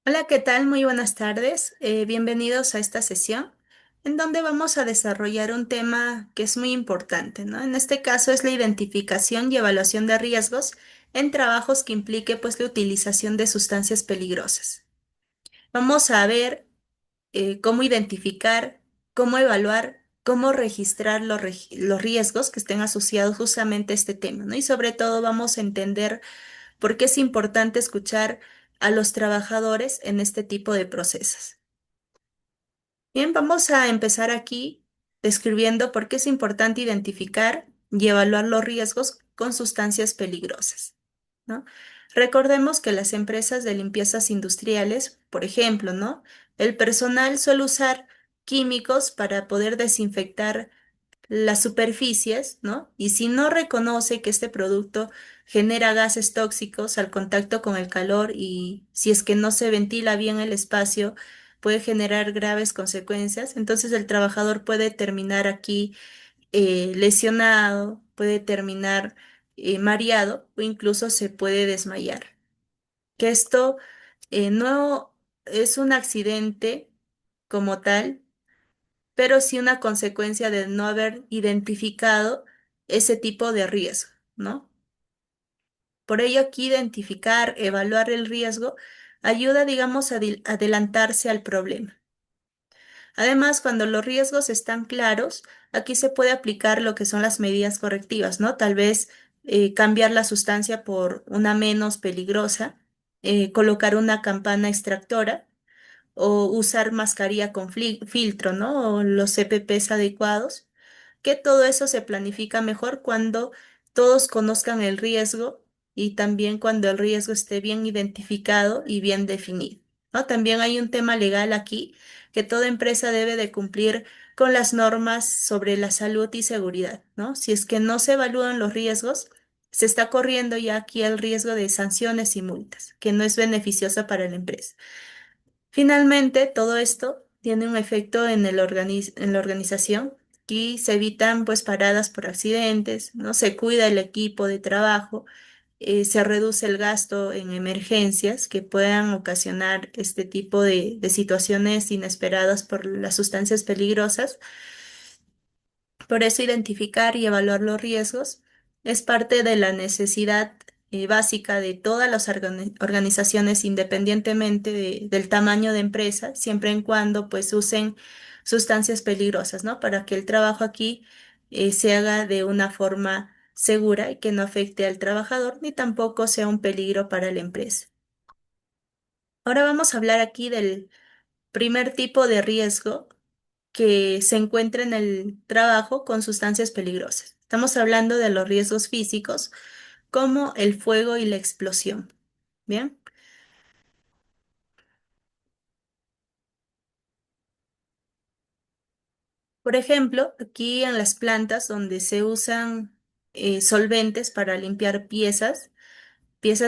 Hola, ¿qué tal? Muy buenas tardes. Bienvenidos a esta sesión en donde vamos a desarrollar un tema que es muy importante, ¿no? En este caso es la identificación y evaluación de riesgos en trabajos que implique pues la utilización de sustancias peligrosas. Vamos a ver cómo identificar, cómo evaluar, cómo registrar los riesgos que estén asociados justamente a este tema, ¿no? Y sobre todo vamos a entender por qué es importante escuchar a los trabajadores en este tipo de procesos. Bien, vamos a empezar aquí describiendo por qué es importante identificar y evaluar los riesgos con sustancias peligrosas, ¿no? Recordemos que las empresas de limpiezas industriales, por ejemplo, ¿no? El personal suele usar químicos para poder desinfectar las superficies, ¿no? Y si no reconoce que este producto genera gases tóxicos al contacto con el calor y si es que no se ventila bien el espacio, puede generar graves consecuencias. Entonces el trabajador puede terminar aquí lesionado, puede terminar mareado o incluso se puede desmayar. Que esto no es un accidente como tal, pero sí una consecuencia de no haber identificado ese tipo de riesgo, ¿no? Por ello, aquí identificar, evaluar el riesgo ayuda, digamos, a adelantarse al problema. Además, cuando los riesgos están claros, aquí se puede aplicar lo que son las medidas correctivas, ¿no? Tal vez cambiar la sustancia por una menos peligrosa, colocar una campana extractora o usar mascarilla con filtro, ¿no? O los CPPs adecuados, que todo eso se planifica mejor cuando todos conozcan el riesgo y también cuando el riesgo esté bien identificado y bien definido, ¿no? También hay un tema legal aquí que toda empresa debe de cumplir con las normas sobre la salud y seguridad, ¿no? Si es que no se evalúan los riesgos, se está corriendo ya aquí el riesgo de sanciones y multas, que no es beneficiosa para la empresa. Finalmente, todo esto tiene un efecto en en la organización y se evitan pues paradas por accidentes, ¿no? Se cuida el equipo de trabajo, se reduce el gasto en emergencias que puedan ocasionar este tipo de situaciones inesperadas por las sustancias peligrosas. Por eso identificar y evaluar los riesgos es parte de la necesidad básica de todas las organizaciones independientemente del tamaño de empresa, siempre en cuando pues usen sustancias peligrosas, ¿no? Para que el trabajo aquí se haga de una forma segura y que no afecte al trabajador ni tampoco sea un peligro para la empresa. Ahora vamos a hablar aquí del primer tipo de riesgo que se encuentra en el trabajo con sustancias peligrosas. Estamos hablando de los riesgos físicos como el fuego y la explosión. Bien, por ejemplo, aquí en las plantas donde se usan solventes para limpiar piezas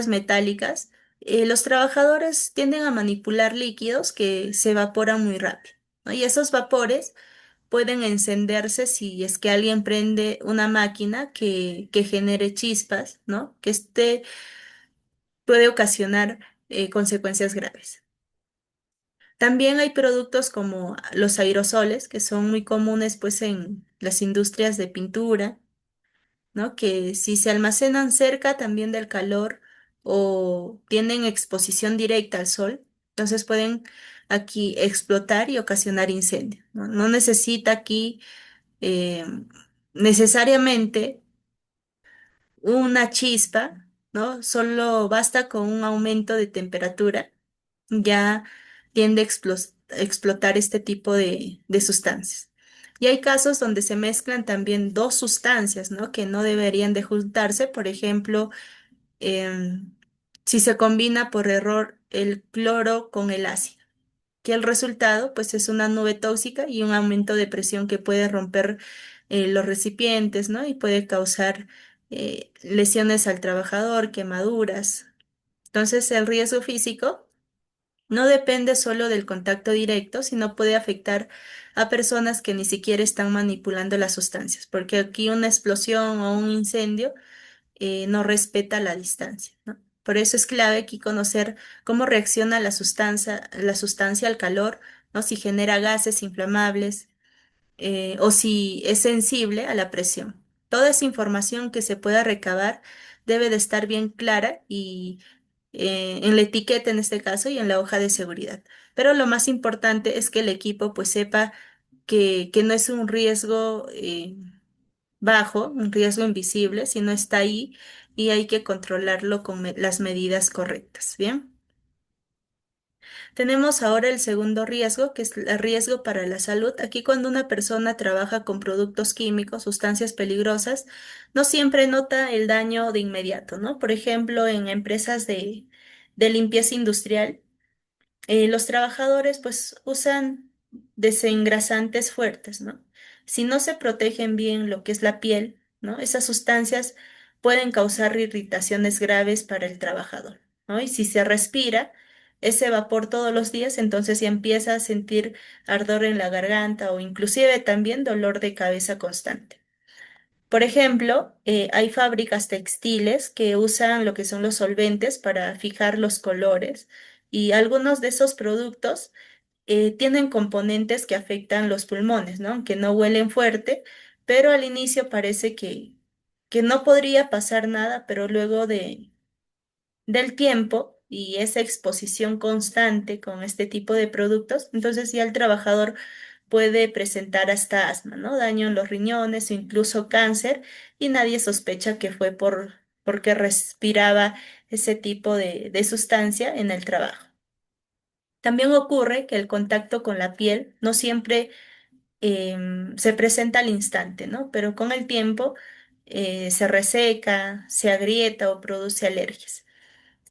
metálicas, los trabajadores tienden a manipular líquidos que se evaporan muy rápido, ¿no? Y esos vapores pueden encenderse si es que alguien prende una máquina que genere chispas, ¿no? Que este puede ocasionar consecuencias graves. También hay productos como los aerosoles, que son muy comunes pues en las industrias de pintura, ¿no? Que si se almacenan cerca también del calor o tienen exposición directa al sol, entonces pueden aquí explotar y ocasionar incendio, ¿no? No necesita aquí eh, necesariamente una chispa, ¿no? Solo basta con un aumento de temperatura, ya tiende a explotar este tipo de sustancias. Y hay casos donde se mezclan también dos sustancias, ¿no? Que no deberían de juntarse, por ejemplo, em, si se combina por error el cloro con el ácido, que el resultado pues es una nube tóxica y un aumento de presión que puede romper los recipientes, ¿no? Y puede causar lesiones al trabajador, quemaduras. Entonces el riesgo físico no depende solo del contacto directo, sino puede afectar a personas que ni siquiera están manipulando las sustancias, porque aquí una explosión o un incendio no respeta la distancia, ¿no? Por eso es clave aquí conocer cómo reacciona la sustancia al calor, ¿no? Si genera gases inflamables, o si es sensible a la presión. Toda esa información que se pueda recabar debe de estar bien clara y en la etiqueta en este caso y en la hoja de seguridad. Pero lo más importante es que el equipo pues sepa que no es un riesgo bajo, un riesgo invisible, sino está ahí y hay que controlarlo con las medidas correctas. Bien. Tenemos ahora el segundo riesgo, que es el riesgo para la salud. Aquí cuando una persona trabaja con productos químicos, sustancias peligrosas, no siempre nota el daño de inmediato, ¿no? Por ejemplo, en empresas de limpieza industrial, los trabajadores pues usan desengrasantes fuertes, ¿no? Si no se protegen bien lo que es la piel, ¿no? Esas sustancias pueden causar irritaciones graves para el trabajador, ¿no? Y si se respira ese vapor todos los días, entonces ya empieza a sentir ardor en la garganta o inclusive también dolor de cabeza constante. Por ejemplo, hay fábricas textiles que usan lo que son los solventes para fijar los colores y algunos de esos productos tienen componentes que afectan los pulmones, ¿no? Aunque no huelen fuerte, pero al inicio parece que no podría pasar nada, pero luego del tiempo y esa exposición constante con este tipo de productos, entonces ya el trabajador puede presentar hasta asma, ¿no? Daño en los riñones o incluso cáncer y nadie sospecha que fue porque respiraba ese tipo de sustancia en el trabajo. También ocurre que el contacto con la piel no siempre se presenta al instante, ¿no? Pero con el tiempo se reseca, se agrieta o produce alergias.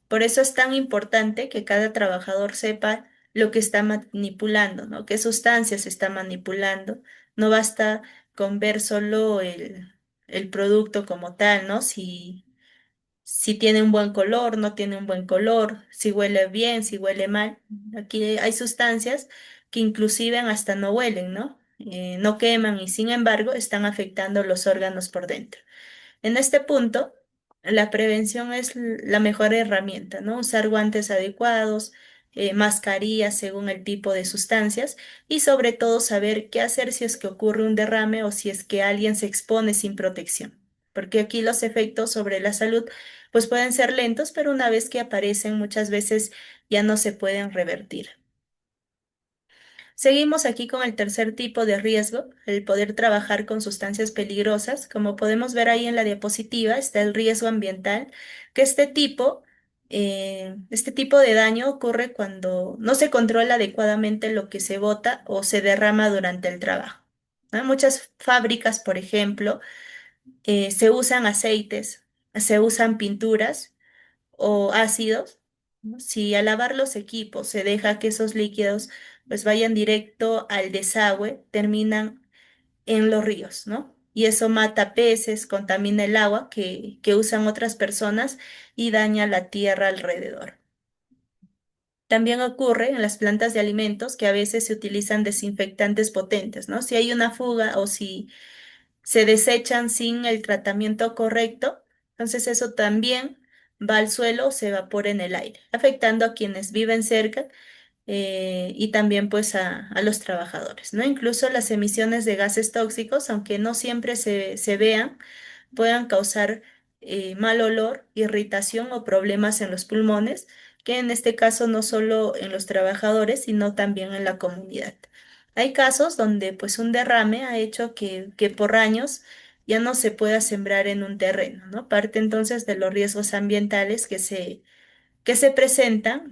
Por eso es tan importante que cada trabajador sepa lo que está manipulando, ¿no? Qué sustancias está manipulando. No basta con ver solo el producto como tal, ¿no? Si tiene un buen color, no tiene un buen color, si huele bien, si huele mal. Aquí hay sustancias que inclusive hasta no huelen, ¿no? No queman y sin embargo están afectando los órganos por dentro. En este punto, la prevención es la mejor herramienta, ¿no? Usar guantes adecuados, mascarillas según el tipo de sustancias y sobre todo saber qué hacer si es que ocurre un derrame o si es que alguien se expone sin protección. Porque aquí los efectos sobre la salud pues pueden ser lentos, pero una vez que aparecen muchas veces ya no se pueden revertir. Seguimos aquí con el tercer tipo de riesgo, el poder trabajar con sustancias peligrosas. Como podemos ver ahí en la diapositiva, está el riesgo ambiental, que este tipo de daño ocurre cuando no se controla adecuadamente lo que se bota o se derrama durante el trabajo. ¿No? Muchas fábricas, por ejemplo, se usan aceites, se usan pinturas o ácidos, ¿no? Si al lavar los equipos se deja que esos líquidos pues vayan directo al desagüe, terminan en los ríos, ¿no? Y eso mata peces, contamina el agua que usan otras personas y daña la tierra alrededor. También ocurre en las plantas de alimentos que a veces se utilizan desinfectantes potentes, ¿no? Si hay una fuga o si se desechan sin el tratamiento correcto, entonces eso también va al suelo o se evapora en el aire, afectando a quienes viven cerca y también pues a los trabajadores, ¿no? Incluso las emisiones de gases tóxicos, aunque no siempre se vean, puedan causar mal olor, irritación o problemas en los pulmones, que en este caso no solo en los trabajadores, sino también en la comunidad. Hay casos donde pues un derrame ha hecho que por años ya no se pueda sembrar en un terreno, ¿no? Parte entonces de los riesgos ambientales que se presentan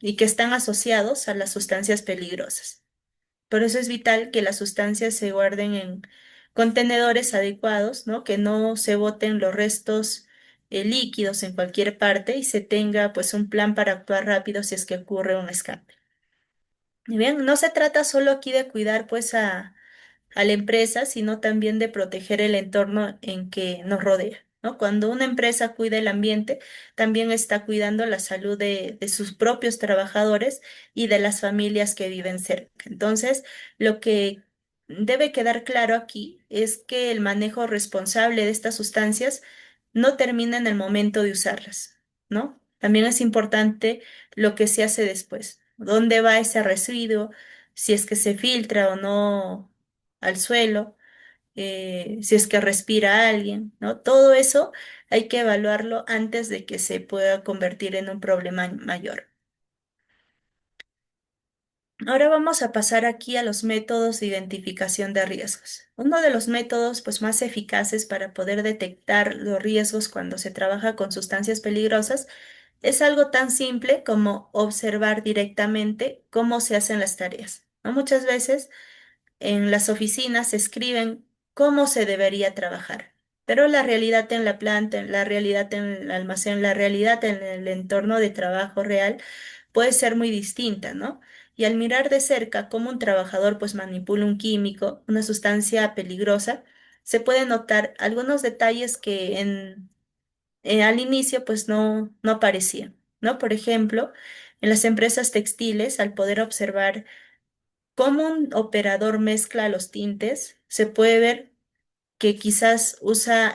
y que están asociados a las sustancias peligrosas. Por eso es vital que las sustancias se guarden en contenedores adecuados, ¿no? Que no se boten los restos líquidos en cualquier parte y se tenga pues un plan para actuar rápido si es que ocurre un escape. Y bien, no se trata solo aquí de cuidar pues a la empresa, sino también de proteger el entorno en que nos rodea, ¿no? Cuando una empresa cuida el ambiente, también está cuidando la salud de sus propios trabajadores y de las familias que viven cerca. Entonces, lo que debe quedar claro aquí es que el manejo responsable de estas sustancias no termina en el momento de usarlas, ¿no? También es importante lo que se hace después, dónde va ese residuo, si es que se filtra o no al suelo, si es que respira alguien, ¿no? Todo eso hay que evaluarlo antes de que se pueda convertir en un problema mayor. Ahora vamos a pasar aquí a los métodos de identificación de riesgos. Uno de los métodos pues, más eficaces para poder detectar los riesgos cuando se trabaja con sustancias peligrosas es algo tan simple como observar directamente cómo se hacen las tareas, ¿no? Muchas veces en las oficinas se escriben cómo se debería trabajar, pero la realidad en la planta, la realidad en el almacén, la realidad en el entorno de trabajo real puede ser muy distinta, ¿no? Y al mirar de cerca cómo un trabajador pues manipula un químico, una sustancia peligrosa, se puede notar algunos detalles que al inicio pues no aparecían, ¿no? Por ejemplo, en las empresas textiles, al poder observar cómo un operador mezcla los tintes, se puede ver que quizás usa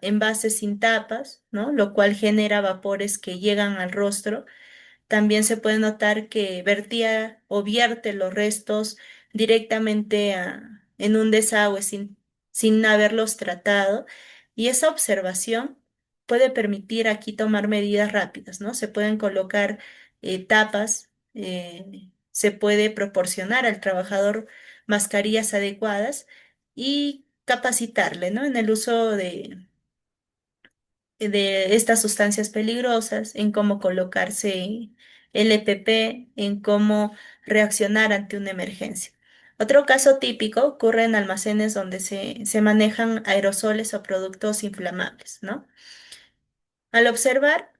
envases sin tapas, ¿no? Lo cual genera vapores que llegan al rostro. También se puede notar que vertía o vierte los restos directamente en un desagüe sin haberlos tratado. Y esa observación puede permitir aquí tomar medidas rápidas, ¿no? Se pueden colocar tapas, se puede proporcionar al trabajador mascarillas adecuadas y capacitarle, ¿no? En el uso de estas sustancias peligrosas, en cómo colocarse el EPP, en cómo reaccionar ante una emergencia. Otro caso típico ocurre en almacenes donde se manejan aerosoles o productos inflamables, ¿no? Al observar,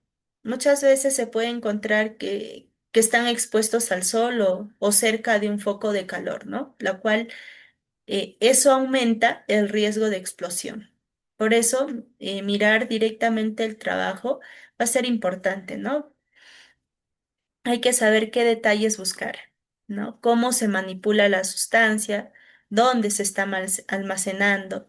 muchas veces se puede encontrar que están expuestos al sol o cerca de un foco de calor, ¿no? La cual eso aumenta el riesgo de explosión. Por eso, mirar directamente el trabajo va a ser importante, ¿no? Hay que saber qué detalles buscar, ¿no? Cómo se manipula la sustancia, dónde se está almacenando,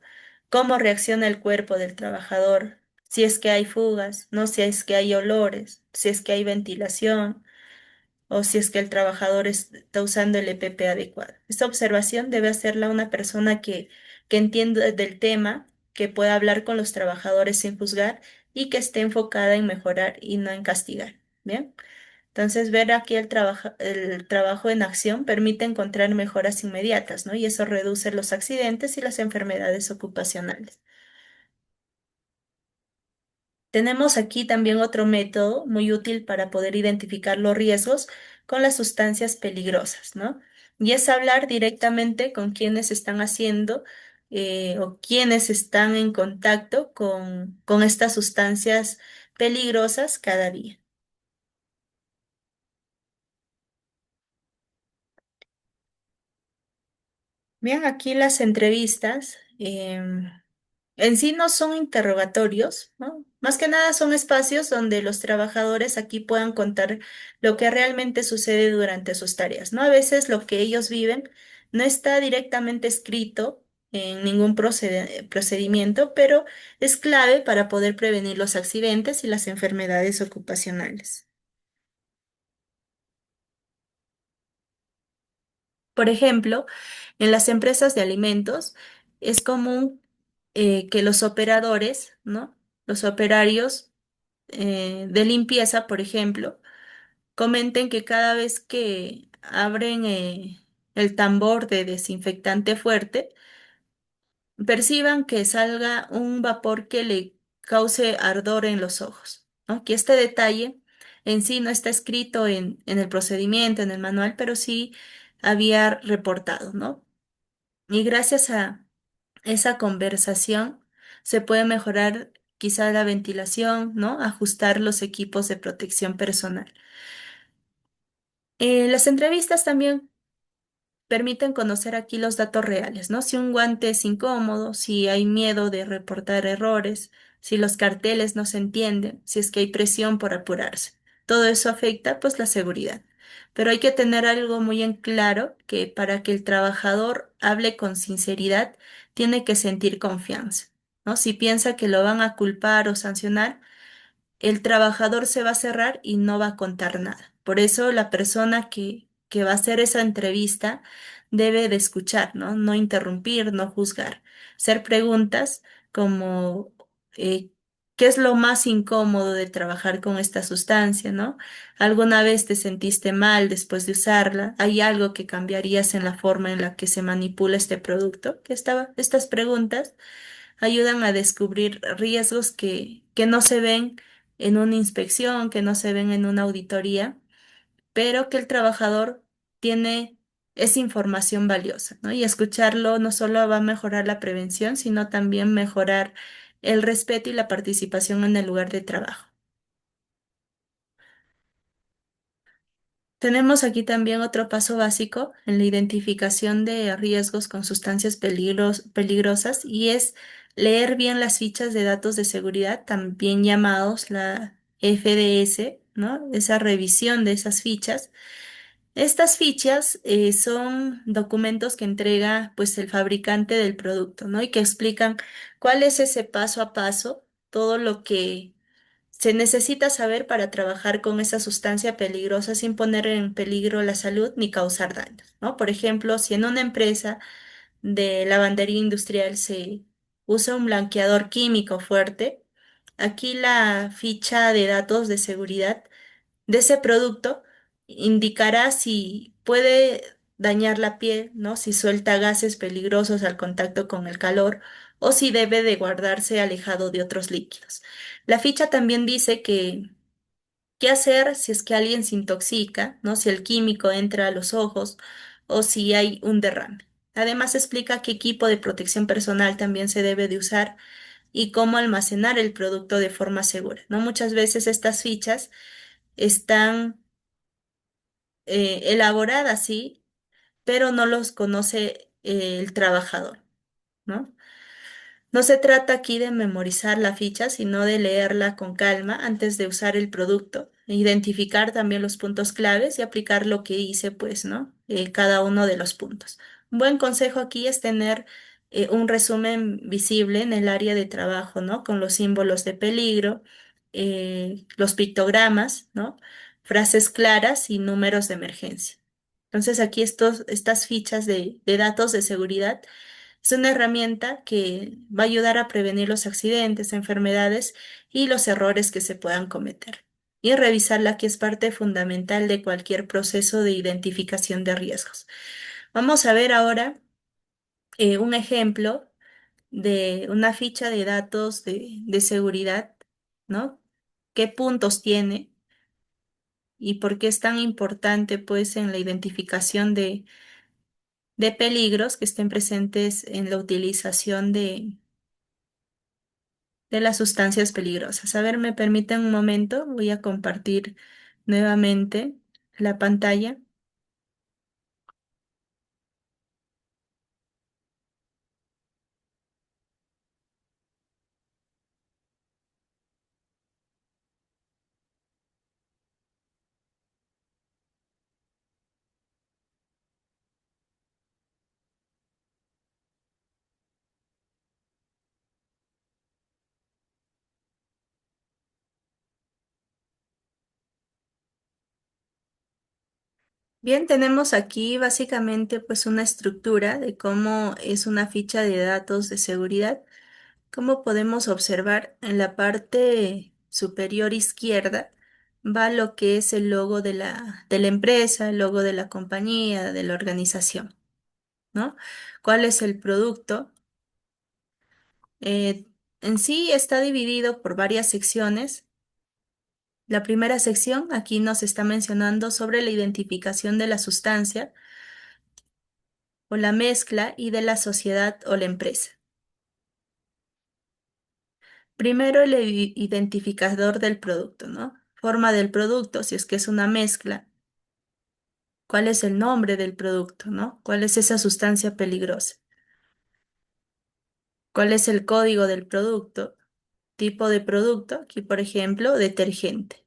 cómo reacciona el cuerpo del trabajador, si es que hay fugas, no si es que hay olores, si es que hay ventilación o si es que el trabajador está usando el EPP adecuado. Esta observación debe hacerla una persona que entienda del tema, que pueda hablar con los trabajadores sin juzgar y que esté enfocada en mejorar y no en castigar. ¿Bien? Entonces, ver aquí el trabajo en acción permite encontrar mejoras inmediatas, ¿no? Y eso reduce los accidentes y las enfermedades ocupacionales. Tenemos aquí también otro método muy útil para poder identificar los riesgos con las sustancias peligrosas, ¿no? Y es hablar directamente con quienes están haciendo o quienes están en contacto con estas sustancias peligrosas cada día. Bien, aquí las entrevistas. En sí no son interrogatorios, ¿no? Más que nada son espacios donde los trabajadores aquí puedan contar lo que realmente sucede durante sus tareas, ¿no? A veces lo que ellos viven no está directamente escrito en ningún procedimiento, pero es clave para poder prevenir los accidentes y las enfermedades ocupacionales. Por ejemplo, en las empresas de alimentos es común que los operadores, ¿no? Los operarios de limpieza, por ejemplo, comenten que cada vez que abren el tambor de desinfectante fuerte, perciban que salga un vapor que le cause ardor en los ojos, ¿no? Que este detalle en sí no está escrito en el procedimiento, en el manual, pero sí había reportado, ¿no? Y gracias a esa conversación se puede mejorar quizá la ventilación, ¿no? Ajustar los equipos de protección personal. Las entrevistas también permiten conocer aquí los datos reales, ¿no? Si un guante es incómodo, si hay miedo de reportar errores, si los carteles no se entienden, si es que hay presión por apurarse. Todo eso afecta pues la seguridad. Pero hay que tener algo muy en claro que para que el trabajador hable con sinceridad, tiene que sentir confianza, ¿no? Si piensa que lo van a culpar o sancionar, el trabajador se va a cerrar y no va a contar nada. Por eso la persona que va a hacer esa entrevista debe de escuchar, ¿no? No interrumpir, no juzgar. Hacer preguntas como eh, ¿qué es lo más incómodo de trabajar con esta sustancia, ¿no? ¿Alguna vez te sentiste mal después de usarla? ¿Hay algo que cambiarías en la forma en la que se manipula este producto? Estas preguntas ayudan a descubrir riesgos que no se ven en una inspección, que no se ven en una auditoría, pero que el trabajador tiene esa información valiosa, ¿no? Y escucharlo no solo va a mejorar la prevención, sino también mejorar el respeto y la participación en el lugar de trabajo. Tenemos aquí también otro paso básico en la identificación de riesgos con sustancias peligrosas y es leer bien las fichas de datos de seguridad, también llamados la FDS, ¿no? Esa revisión de esas fichas. Estas fichas son documentos que entrega pues el fabricante del producto, ¿no? Y que explican cuál es ese paso a paso, todo lo que se necesita saber para trabajar con esa sustancia peligrosa sin poner en peligro la salud ni causar daños, ¿no? Por ejemplo, si en una empresa de lavandería industrial se usa un blanqueador químico fuerte, aquí la ficha de datos de seguridad de ese producto indicará si puede dañar la piel, ¿no? Si suelta gases peligrosos al contacto con el calor o si debe de guardarse alejado de otros líquidos. La ficha también dice que qué hacer si es que alguien se intoxica, ¿no? Si el químico entra a los ojos o si hay un derrame. Además explica qué equipo de protección personal también se debe de usar y cómo almacenar el producto de forma segura, ¿no? Muchas veces estas fichas están elaboradas, sí, pero no los conoce el trabajador, ¿no? No se trata aquí de memorizar la ficha, sino de leerla con calma antes de usar el producto, e identificar también los puntos claves y aplicar lo que dice, pues, ¿no? Cada uno de los puntos. Un buen consejo aquí es tener un resumen visible en el área de trabajo, ¿no? Con los símbolos de peligro, los pictogramas, ¿no? Frases claras y números de emergencia. Entonces aquí estas fichas de datos de seguridad es una herramienta que va a ayudar a prevenir los accidentes, enfermedades y los errores que se puedan cometer. Y revisarla que es parte fundamental de cualquier proceso de identificación de riesgos. Vamos a ver ahora un ejemplo de una ficha de datos de seguridad, ¿no? ¿Qué puntos tiene y por qué es tan importante, pues, en la identificación de peligros que estén presentes en la utilización de las sustancias peligrosas? A ver, me permiten un momento, voy a compartir nuevamente la pantalla. Bien, tenemos aquí básicamente pues una estructura de cómo es una ficha de datos de seguridad. Como podemos observar en la parte superior izquierda va lo que es el logo de la empresa, el logo de la compañía, de la organización, ¿no? ¿Cuál es el producto? Eh, en sí está dividido por varias secciones. La primera sección aquí nos está mencionando sobre la identificación de la sustancia o la mezcla y de la sociedad o la empresa. Primero el identificador del producto, ¿no? Forma del producto, si es que es una mezcla. ¿Cuál es el nombre del producto, ¿no? ¿Cuál es esa sustancia peligrosa? ¿Cuál es el código del producto? Tipo de producto, aquí por ejemplo, detergente.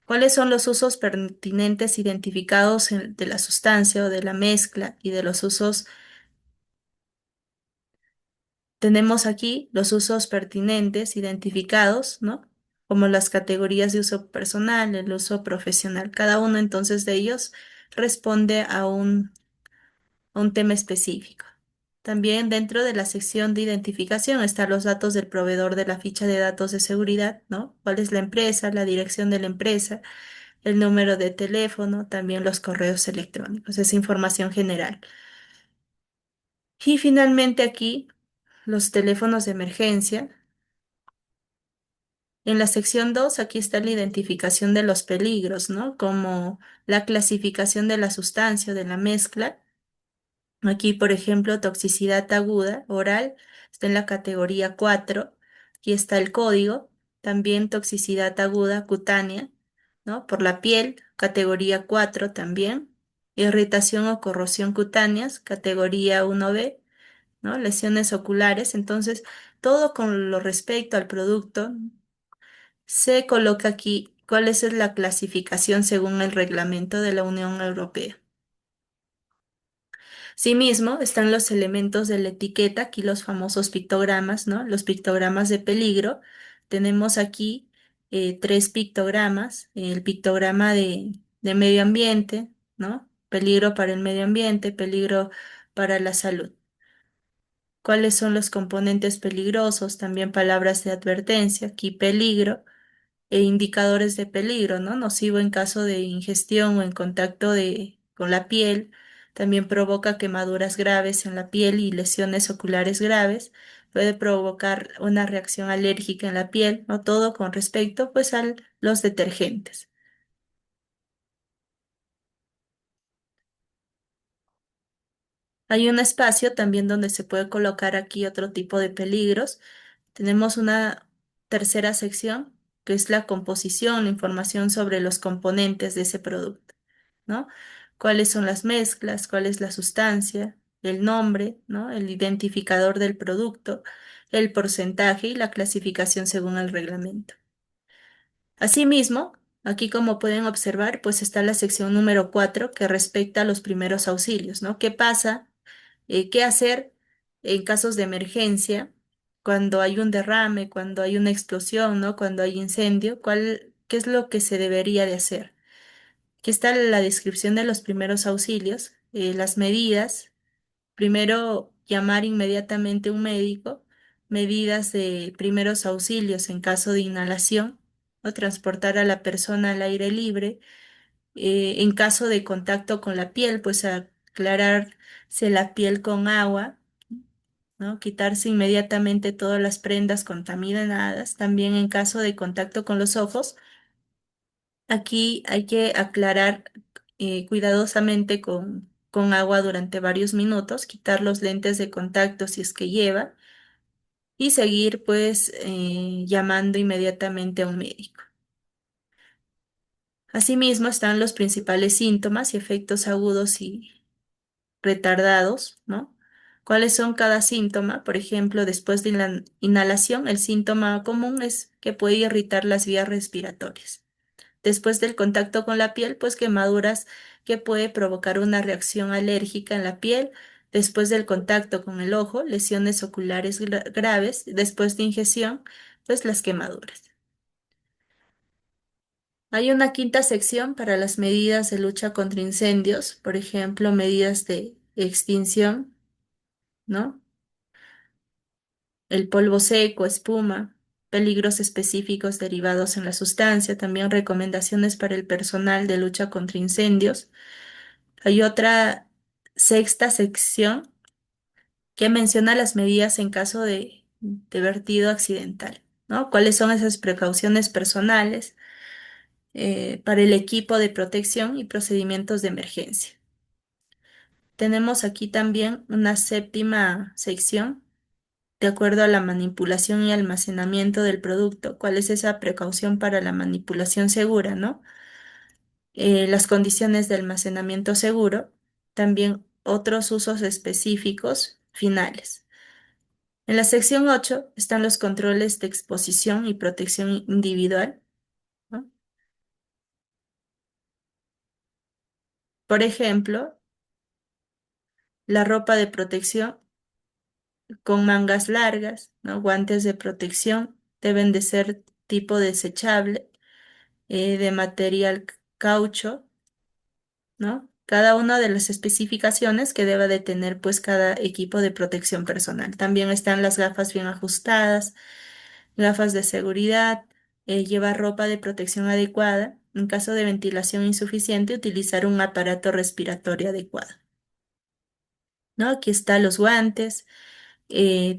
¿Cuáles son los usos pertinentes identificados de la sustancia o de la mezcla y de los usos Tenemos aquí los usos pertinentes identificados, ¿no? Como las categorías de uso personal, el uso profesional. Cada uno entonces de ellos responde a un tema específico. También dentro de la sección de identificación están los datos del proveedor de la ficha de datos de seguridad, ¿no? ¿Cuál es la empresa, la dirección de la empresa, el número de teléfono, también los correos electrónicos? Es información general. Y finalmente aquí los teléfonos de emergencia. En la sección 2 aquí está la identificación de los peligros, ¿no? Como la clasificación de la sustancia, o de la mezcla. Aquí, por ejemplo, toxicidad aguda oral está en la categoría 4. Aquí está el código. También toxicidad aguda cutánea, ¿no? Por la piel, categoría 4 también. Irritación o corrosión cutáneas, categoría 1B, ¿no? Lesiones oculares. Entonces, todo con lo respecto al producto se coloca aquí cuál es la clasificación según el reglamento de la Unión Europea. Asimismo, están los elementos de la etiqueta, aquí los famosos pictogramas, ¿no? Los pictogramas de peligro. Tenemos aquí tres pictogramas, el pictograma de medio ambiente, ¿no? Peligro para el medio ambiente, peligro para la salud. ¿Cuáles son los componentes peligrosos? También palabras de advertencia, aquí peligro e indicadores de peligro, ¿no? Nocivo en caso de ingestión o en contacto con la piel. También provoca quemaduras graves en la piel y lesiones oculares graves. Puede provocar una reacción alérgica en la piel, ¿no? Todo con respecto, pues, a los detergentes. Hay un espacio también donde se puede colocar aquí otro tipo de peligros. Tenemos una tercera sección que es la composición, la información sobre los componentes de ese producto, ¿no? ¿Cuáles son las mezclas? ¿Cuál es la sustancia? El nombre, ¿no? El identificador del producto, el porcentaje y la clasificación según el reglamento. Asimismo, aquí como pueden observar, pues está la sección número 4 que respecta a los primeros auxilios, ¿no? ¿Qué pasa? ¿Qué hacer en casos de emergencia? Cuando hay un derrame, cuando hay una explosión, ¿no? Cuando hay incendio, ¿qué es lo que se debería de hacer? Aquí está la descripción de los primeros auxilios, las medidas. Primero, llamar inmediatamente a un médico, medidas de primeros auxilios en caso de inhalación, o transportar a la persona al aire libre. En caso de contacto con la piel, pues aclararse la piel con agua, ¿no? Quitarse inmediatamente todas las prendas contaminadas. También en caso de contacto con los ojos, aquí hay que aclarar cuidadosamente con agua durante varios minutos, quitar los lentes de contacto si es que lleva y seguir pues llamando inmediatamente a un médico. Asimismo están los principales síntomas y efectos agudos y retardados, ¿no? ¿Cuáles son cada síntoma? Por ejemplo, después de la inhalación, el síntoma común es que puede irritar las vías respiratorias. Después del contacto con la piel, pues quemaduras que puede provocar una reacción alérgica en la piel. Después del contacto con el ojo, lesiones oculares graves. Después de ingestión, pues las quemaduras. Hay una quinta sección para las medidas de lucha contra incendios, por ejemplo, medidas de extinción, ¿no? El polvo seco, espuma, peligros específicos derivados en la sustancia, también recomendaciones para el personal de lucha contra incendios. Hay otra sexta sección que menciona las medidas en caso de vertido accidental, ¿no? ¿Cuáles son esas precauciones personales para el equipo de protección y procedimientos de emergencia? Tenemos aquí también una séptima sección de acuerdo a la manipulación y almacenamiento del producto. ¿Cuál es esa precaución para la manipulación segura, ¿no? Las condiciones de almacenamiento seguro, también otros usos específicos finales. En la sección 8 están los controles de exposición y protección individual, ¿no? Por ejemplo, la ropa de protección con mangas largas, ¿no? Guantes de protección deben de ser tipo desechable, de material caucho, ¿no? Cada una de las especificaciones que deba de tener pues cada equipo de protección personal. También están las gafas bien ajustadas, gafas de seguridad, llevar ropa de protección adecuada. En caso de ventilación insuficiente, utilizar un aparato respiratorio adecuado, ¿no? Aquí están los guantes,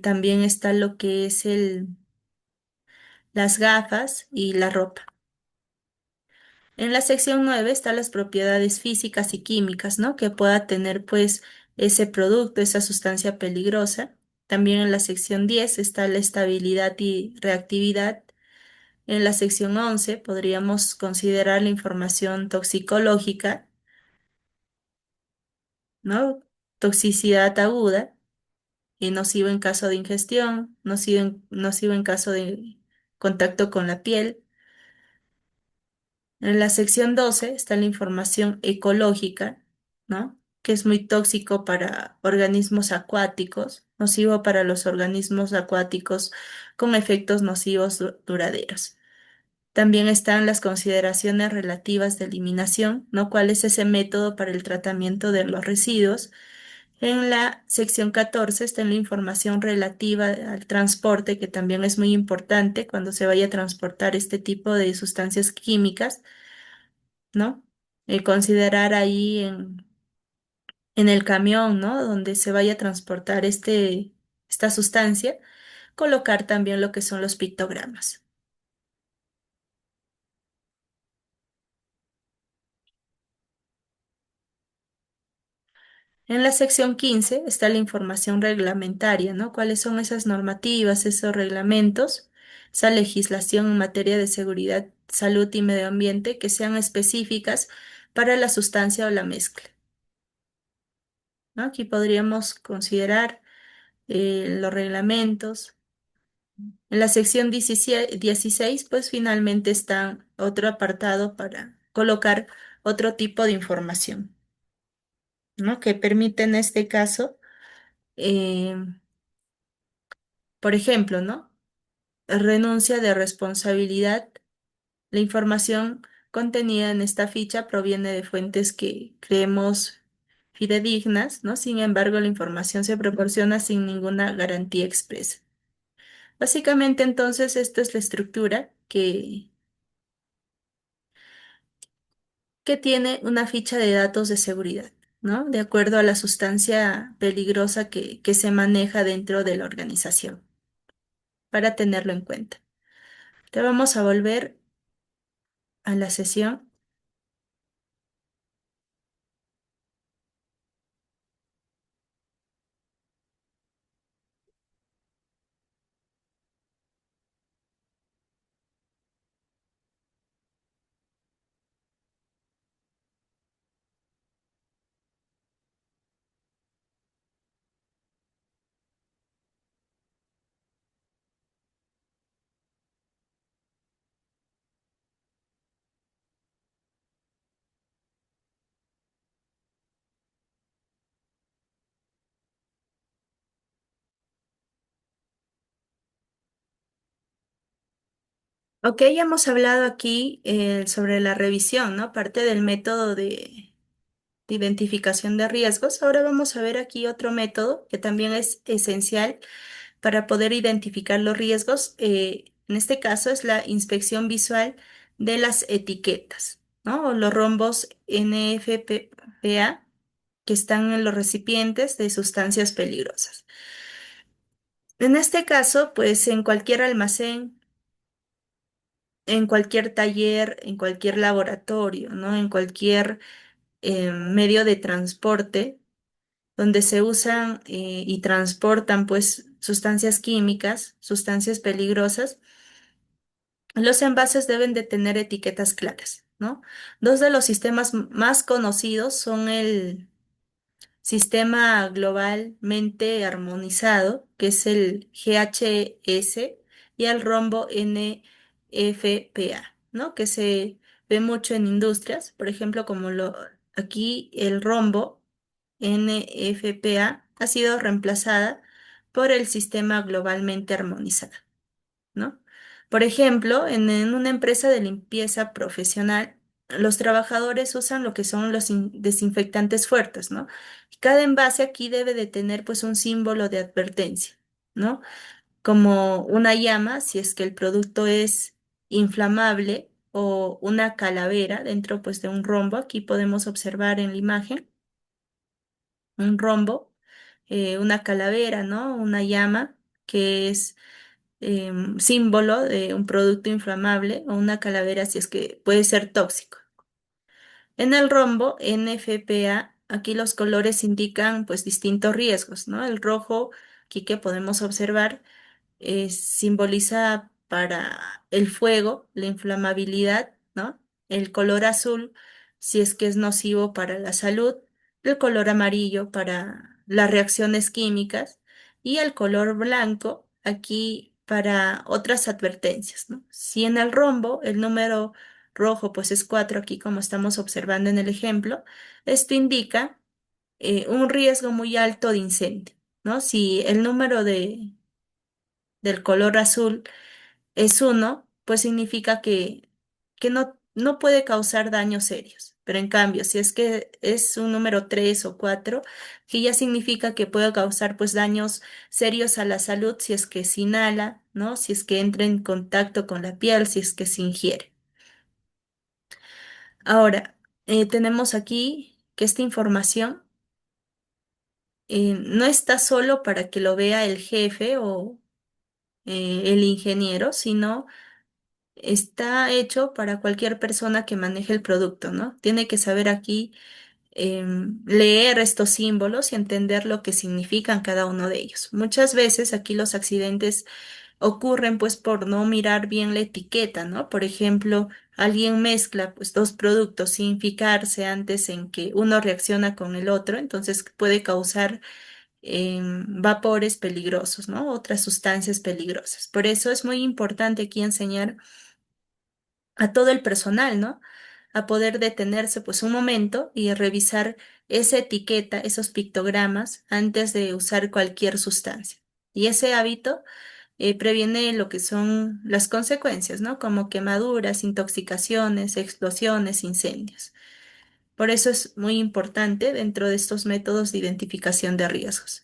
también está lo que es las gafas y la ropa. En la sección 9 están las propiedades físicas y químicas, ¿no? Que pueda tener pues ese producto, esa sustancia peligrosa. También en la sección 10 está la estabilidad y reactividad. En la sección 11 podríamos considerar la información toxicológica, ¿no? Toxicidad aguda y nocivo en caso de ingestión, nocivo en caso de contacto con la piel. En la sección 12 está la información ecológica, ¿no? Que es muy tóxico para organismos acuáticos, nocivo para los organismos acuáticos con efectos nocivos duraderos. También están las consideraciones relativas de eliminación, ¿no? ¿Cuál es ese método para el tratamiento de los residuos? En la sección 14 está la información relativa al transporte, que también es muy importante cuando se vaya a transportar este tipo de sustancias químicas, ¿no? Considerar ahí en el camión, ¿no? Donde se vaya a transportar esta sustancia, colocar también lo que son los pictogramas. En la sección 15 está la información reglamentaria, ¿no? ¿Cuáles son esas normativas, esos reglamentos, esa legislación en materia de seguridad, salud y medio ambiente que sean específicas para la sustancia o la mezcla, ¿no? Aquí podríamos considerar los reglamentos. En la sección 16, pues finalmente está otro apartado para colocar otro tipo de información, ¿no? Que permite en este caso, eh, por ejemplo, ¿no? Renuncia de responsabilidad. La información contenida en esta ficha proviene de fuentes que creemos fidedignas, ¿no? Sin embargo, la información se proporciona sin ninguna garantía expresa. Básicamente, entonces, esta es la estructura que tiene una ficha de datos de seguridad, ¿no? De acuerdo a la sustancia peligrosa que se maneja dentro de la organización, para tenerlo en cuenta. Te vamos a volver a la sesión. Ok, ya hemos hablado aquí sobre la revisión, ¿no? Parte del método de identificación de riesgos. Ahora vamos a ver aquí otro método que también es esencial para poder identificar los riesgos. En este caso es la inspección visual de las etiquetas, ¿no? O los rombos NFPA que están en los recipientes de sustancias peligrosas. En este caso, pues en cualquier almacén, en cualquier taller, en cualquier laboratorio, ¿no? En cualquier medio de transporte donde se usan y transportan pues sustancias químicas, sustancias peligrosas, los envases deben de tener etiquetas claras, ¿no? Dos de los sistemas más conocidos son el sistema globalmente armonizado, que es el GHS, y el rombo NFPA, ¿no? Que se ve mucho en industrias, por ejemplo, aquí el rombo NFPA ha sido reemplazada por el sistema globalmente armonizado, ¿no? Por ejemplo, en una empresa de limpieza profesional, los trabajadores usan lo que son los desinfectantes fuertes, ¿no? Cada envase aquí debe de tener pues un símbolo de advertencia, ¿no? Como una llama, si es que el producto es inflamable, o una calavera dentro pues de un rombo. Aquí podemos observar en la imagen un rombo, una calavera, ¿no? Una llama que es símbolo de un producto inflamable, o una calavera si es que puede ser tóxico. En el rombo NFPA, aquí los colores indican pues distintos riesgos, ¿no? El rojo, aquí que podemos observar, simboliza para el fuego, la inflamabilidad, ¿no? El color azul, si es que es nocivo para la salud, el color amarillo para las reacciones químicas, y el color blanco aquí para otras advertencias, ¿no? Si en el rombo el número rojo pues es 4, aquí como estamos observando en el ejemplo, esto indica un riesgo muy alto de incendio, ¿no? Si el número del color azul es 1, pues significa que no puede causar daños serios. Pero en cambio, si es que es un número 3 o 4, que ya significa que puede causar pues daños serios a la salud si es que se inhala, ¿no? Si es que entra en contacto con la piel, si es que se ingiere. Ahora, tenemos aquí que esta información no está solo para que lo vea el jefe o el ingeniero, sino está hecho para cualquier persona que maneje el producto, ¿no? Tiene que saber aquí leer estos símbolos y entender lo que significan cada uno de ellos. Muchas veces aquí los accidentes ocurren pues por no mirar bien la etiqueta, ¿no? Por ejemplo, alguien mezcla pues dos productos sin fijarse antes en que uno reacciona con el otro, entonces puede causar vapores peligrosos, ¿no? Otras sustancias peligrosas. Por eso es muy importante aquí enseñar a todo el personal, ¿no? A poder detenerse pues un momento y revisar esa etiqueta, esos pictogramas, antes de usar cualquier sustancia. Y ese hábito previene lo que son las consecuencias, ¿no? Como quemaduras, intoxicaciones, explosiones, incendios. Por eso es muy importante dentro de estos métodos de identificación de riesgos.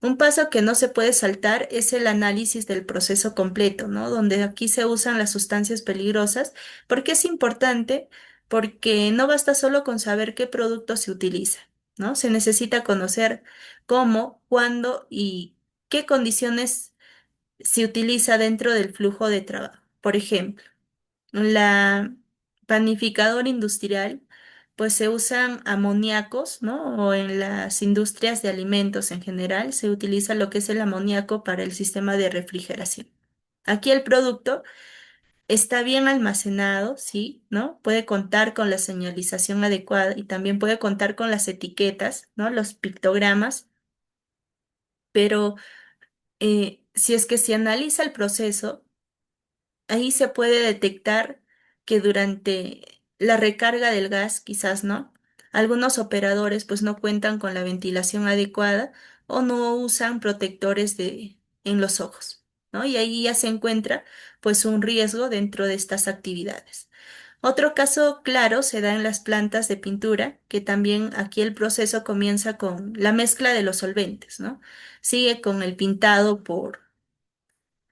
Un paso que no se puede saltar es el análisis del proceso completo, ¿no? Donde aquí se usan las sustancias peligrosas. ¿Por qué es importante? Porque no basta solo con saber qué producto se utiliza, ¿no? Se necesita conocer cómo, cuándo y qué condiciones se utiliza dentro del flujo de trabajo. Por ejemplo, la panificadora industrial, pues se usan amoníacos, ¿no? O en las industrias de alimentos en general se utiliza lo que es el amoníaco para el sistema de refrigeración. Aquí el producto está bien almacenado, sí, ¿no? Puede contar con la señalización adecuada y también puede contar con las etiquetas, ¿no? Los pictogramas, pero si es que se analiza el proceso, ahí se puede detectar que durante la recarga del gas, quizás no, algunos operadores pues no cuentan con la ventilación adecuada o no usan protectores en los ojos, ¿no? Y ahí ya se encuentra pues un riesgo dentro de estas actividades. Otro caso claro se da en las plantas de pintura, que también aquí el proceso comienza con la mezcla de los solventes, ¿no? Sigue con el pintado por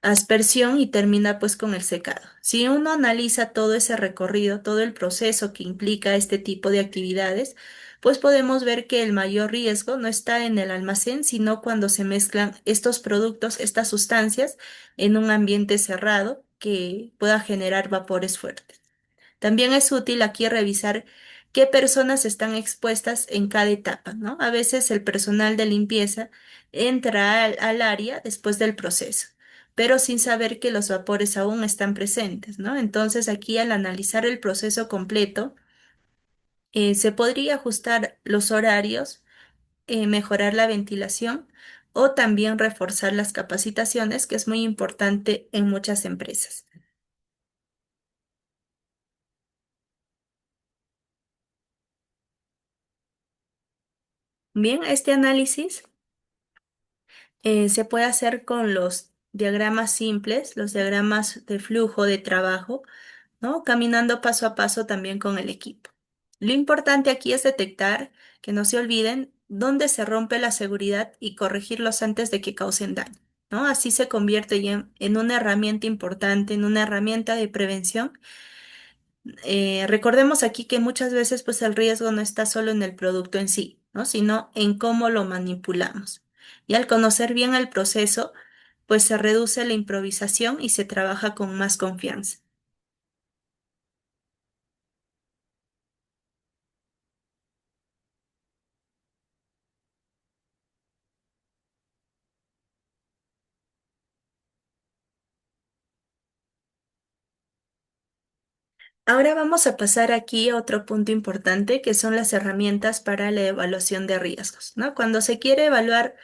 aspersión y termina pues con el secado. Si uno analiza todo ese recorrido, todo el proceso que implica este tipo de actividades, pues podemos ver que el mayor riesgo no está en el almacén, sino cuando se mezclan estos productos, estas sustancias, en un ambiente cerrado que pueda generar vapores fuertes. También es útil aquí revisar qué personas están expuestas en cada etapa, ¿no? A veces el personal de limpieza entra al área después del proceso, pero sin saber que los vapores aún están presentes, ¿no? Entonces aquí al analizar el proceso completo, se podría ajustar los horarios, mejorar la ventilación o también reforzar las capacitaciones, que es muy importante en muchas empresas. Bien, este análisis Se puede hacer con los diagramas simples, los diagramas de flujo de trabajo, ¿no? Caminando paso a paso también con el equipo. Lo importante aquí es detectar, que no se olviden, dónde se rompe la seguridad y corregirlos antes de que causen daño, ¿no? Así se convierte ya en una herramienta importante, en una herramienta de prevención. Recordemos aquí que muchas veces pues el riesgo no está solo en el producto en sí, ¿no? Sino en cómo lo manipulamos. Y al conocer bien el proceso, pues se reduce la improvisación y se trabaja con más confianza. Ahora vamos a pasar aquí a otro punto importante, que son las herramientas para la evaluación de riesgos, ¿no? Cuando se quiere evaluar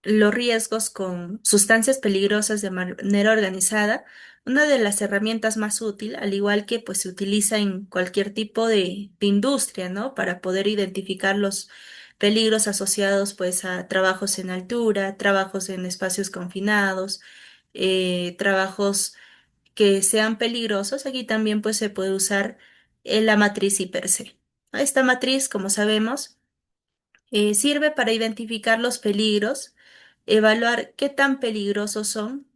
los riesgos con sustancias peligrosas de manera organizada, una de las herramientas más útiles, al igual que pues se utiliza en cualquier tipo de industria, ¿no? Para poder identificar los peligros asociados pues a trabajos en altura, trabajos en espacios confinados, trabajos que sean peligrosos. Aquí también pues se puede usar la matriz IPERSE. Esta matriz, como sabemos, sirve para identificar los peligros, evaluar qué tan peligrosos son,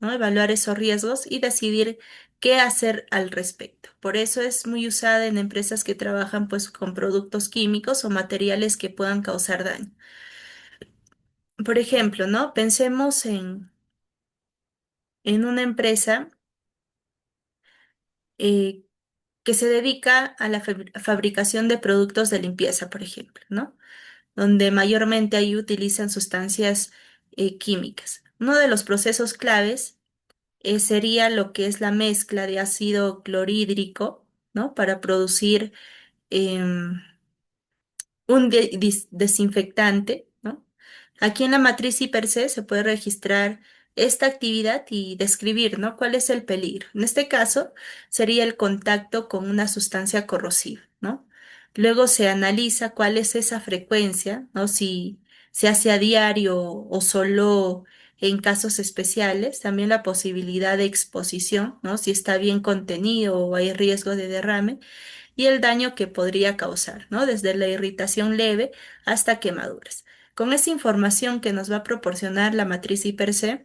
¿no? Evaluar esos riesgos y decidir qué hacer al respecto. Por eso es muy usada en empresas que trabajan pues con productos químicos o materiales que puedan causar daño. Por ejemplo, ¿no? Pensemos en una empresa eh, que se dedica a la fabricación de productos de limpieza, por ejemplo, ¿no? Donde mayormente ahí utilizan sustancias químicas. Uno de los procesos claves sería lo que es la mezcla de ácido clorhídrico, ¿no? Para producir em, un desinfectante, ¿no? Aquí en la matriz IPERSE se puede registrar esta actividad y describir, ¿no? ¿Cuál es el peligro? En este caso sería el contacto con una sustancia corrosiva, ¿no? Luego se analiza cuál es esa frecuencia, ¿no? Si se hace a diario o solo en casos especiales, también la posibilidad de exposición, ¿no? Si está bien contenido o hay riesgo de derrame y el daño que podría causar, ¿no? Desde la irritación leve hasta quemaduras. Con esa información que nos va a proporcionar la matriz IPERSE,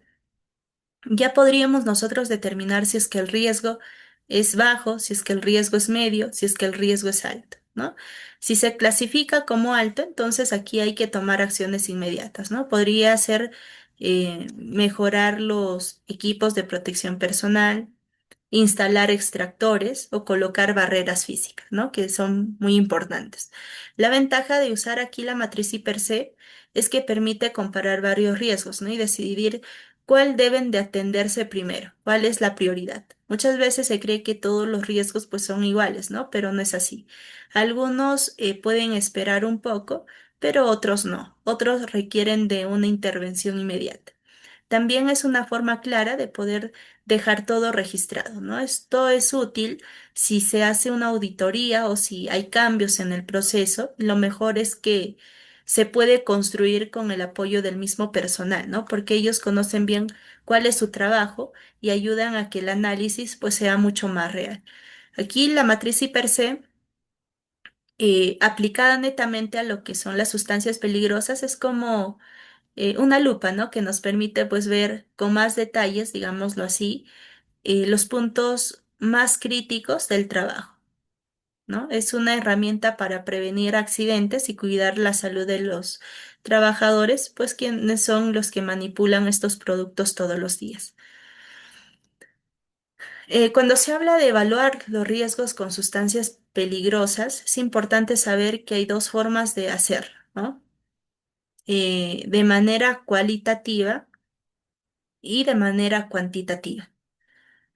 ya podríamos nosotros determinar si es que el riesgo es bajo, si es que el riesgo es medio, si es que el riesgo es alto, ¿no? Si se clasifica como alto, entonces aquí hay que tomar acciones inmediatas, ¿no? Podría ser mejorar los equipos de protección personal, instalar extractores o colocar barreras físicas, ¿no? Que son muy importantes. La ventaja de usar aquí la matriz IPERSE es que permite comparar varios riesgos, ¿no? Y decidir cuál deben de atenderse primero, cuál es la prioridad. Muchas veces se cree que todos los riesgos pues son iguales, ¿no? Pero no es así. Algunos pueden esperar un poco, pero otros no. Otros requieren de una intervención inmediata. También es una forma clara de poder dejar todo registrado, ¿no? Esto es útil si se hace una auditoría o si hay cambios en el proceso. Lo mejor es que se puede construir con el apoyo del mismo personal, ¿no? Porque ellos conocen bien cuál es su trabajo y ayudan a que el análisis pues sea mucho más real. Aquí la matriz IPERSE aplicada netamente a lo que son las sustancias peligrosas es como una lupa, ¿no? Que nos permite pues ver con más detalles, digámoslo así, los puntos más críticos del trabajo, ¿no? Es una herramienta para prevenir accidentes y cuidar la salud de los trabajadores, pues quienes son los que manipulan estos productos todos los días. Cuando se habla de evaluar los riesgos con sustancias peligrosas, es importante saber que hay dos formas de hacerlo, ¿no? De manera cualitativa y de manera cuantitativa.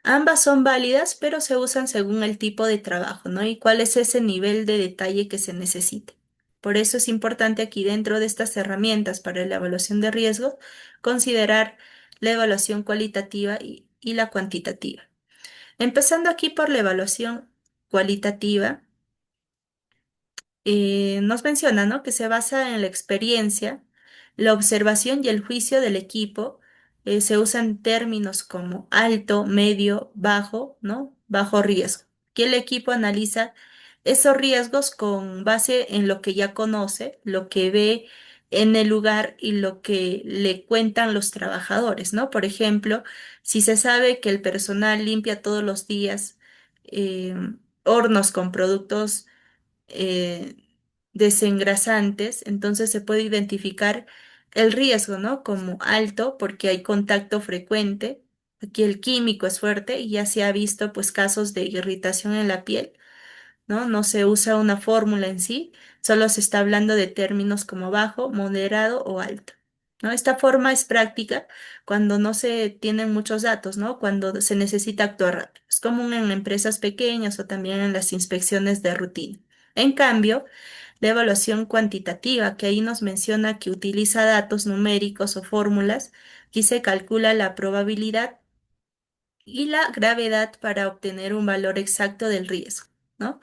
Ambas son válidas, pero se usan según el tipo de trabajo, ¿no? Y cuál es ese nivel de detalle que se necesite. Por eso es importante aquí dentro de estas herramientas para la evaluación de riesgos considerar la evaluación cualitativa y la cuantitativa. Empezando aquí por la evaluación cualitativa, nos menciona, ¿no? Que se basa en la experiencia, La observación y el juicio del equipo se usan términos como alto, medio, bajo, ¿no? Bajo riesgo. Que el equipo analiza esos riesgos con base en lo que ya conoce, lo que ve en el lugar y lo que le cuentan los trabajadores, ¿no? Por ejemplo, si se sabe que el personal limpia todos los días eh, hornos con productos eh, desengrasantes, entonces se puede identificar el riesgo, ¿no? Como alto porque hay contacto frecuente. Aquí el químico es fuerte y ya se ha visto pues casos de irritación en la piel, ¿no? No se usa una fórmula en sí, solo se está hablando de términos como bajo, moderado o alto, ¿no? Esta forma es práctica cuando no se tienen muchos datos, ¿no? Cuando se necesita actuar rápido. Es común en empresas pequeñas o también en las inspecciones de rutina. En cambio, la evaluación cuantitativa, que ahí nos menciona que utiliza datos numéricos o fórmulas, aquí se calcula la probabilidad y la gravedad para obtener un valor exacto del riesgo, ¿no?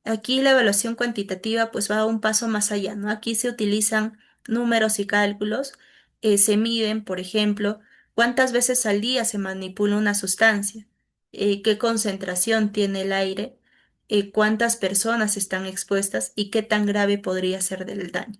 Aquí la evaluación cuantitativa pues va un paso más allá, ¿no? Aquí se utilizan números y cálculos, se miden, por ejemplo, cuántas veces al día se manipula una sustancia, qué concentración tiene el aire, cuántas personas están expuestas y qué tan grave podría ser del daño,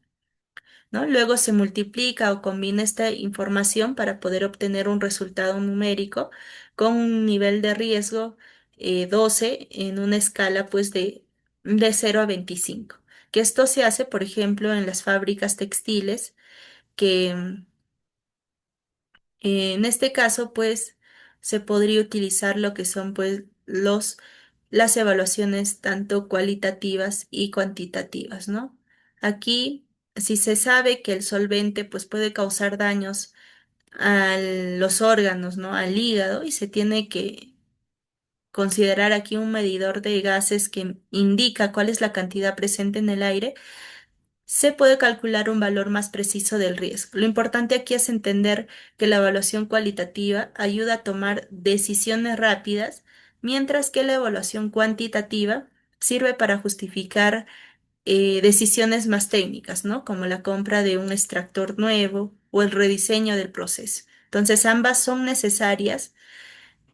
¿no? Luego se multiplica o combina esta información para poder obtener un resultado numérico con un nivel de riesgo 12 en una escala pues de 0 a 25. Que esto se hace, por ejemplo, en las fábricas textiles, que en este caso pues se podría utilizar lo que son pues las evaluaciones tanto cualitativas y cuantitativas, ¿no? Aquí, si se sabe que el solvente pues puede causar daños a los órganos, ¿no? Al hígado y se tiene que considerar aquí un medidor de gases que indica cuál es la cantidad presente en el aire, se puede calcular un valor más preciso del riesgo. Lo importante aquí es entender que la evaluación cualitativa ayuda a tomar decisiones rápidas, mientras que la evaluación cuantitativa sirve para justificar decisiones más técnicas, ¿no? Como la compra de un extractor nuevo o el rediseño del proceso. Entonces, ambas son necesarias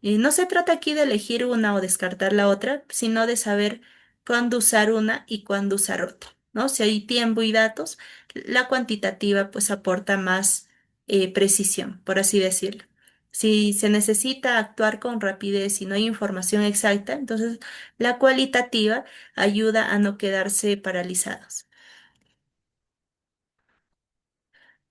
y no se trata aquí de elegir una o descartar la otra, sino de saber cuándo usar una y cuándo usar otra, ¿no? Si hay tiempo y datos, la cuantitativa pues aporta más precisión, por así decirlo. Si se necesita actuar con rapidez y no hay información exacta, entonces la cualitativa ayuda a no quedarse paralizados.